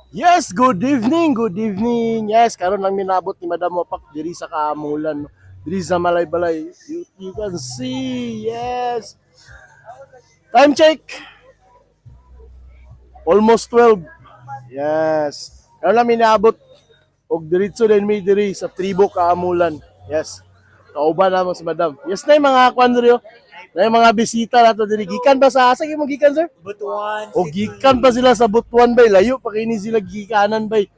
Yes, good evening, good evening. Yes, karon lang minabot ni Madam Wapak diri sa Kaamulan, diri sa Malaybalay. You can see, yes. Time check, almost 12. Yes. Karon lang minabot og diretso din mi diri sa Tribo Kaamulan. Yes. Kauban namo si Madam. Yes na yung mga kwan diri. Na yung mga bisita nato diri. Gikan ba sa asa mo gikan, sir? Butuan O City. gikan pa sila sa Butuan bay, layo pa kini sila gikanan bay.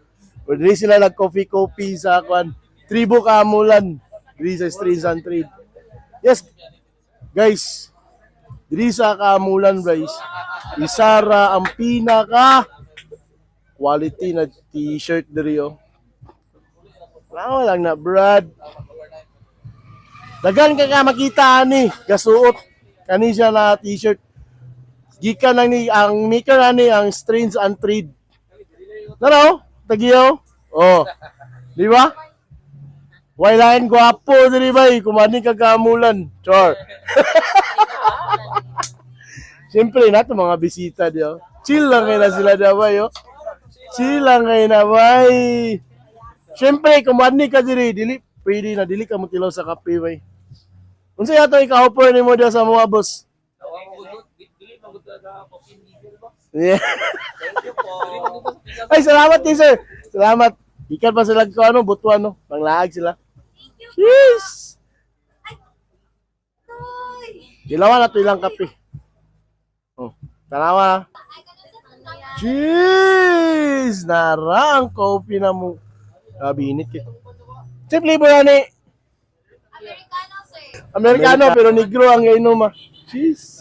O diri sila nag coffee sa kwan. Tribo Kaamulan. Diri sa Streets and Trade. Yes, guys. Diri sa Kaamulan guys. Isara ang pinaka quality na t-shirt diri oh. Wala lang na Brad. Dagan ka makita ani gasuot kani siya na t-shirt. Gikan lang ni ang maker ani ang Strange and Trade. Naro, tagiyo. Oh. Di ba? Wailain gwapo diri bay, kumani kagamulan. Char. Siyempre nato mga bisita diyo. Chill lang kayo na sila dabay, oh. Chill lang kayo na bay. Siyempre, kumani ka diri, dili pwede na dili ka mo tilaw sa kape bay. Unsa yato ika-offer nimo diya sa mga boss? Yeah. Thank you po. Ay, salamat din, sir. Salamat. Ikan pa sila ko, ano, butuan, no? Panglaag sila. Yes! Dilawan na ito ilang kape. Oh, tanawa. Cheese! Nara ang coffee na mo. Grabe, init eh. Simple po yan eh. Americano, sir. Amerikano, pero negro ang inom ah. Cheese!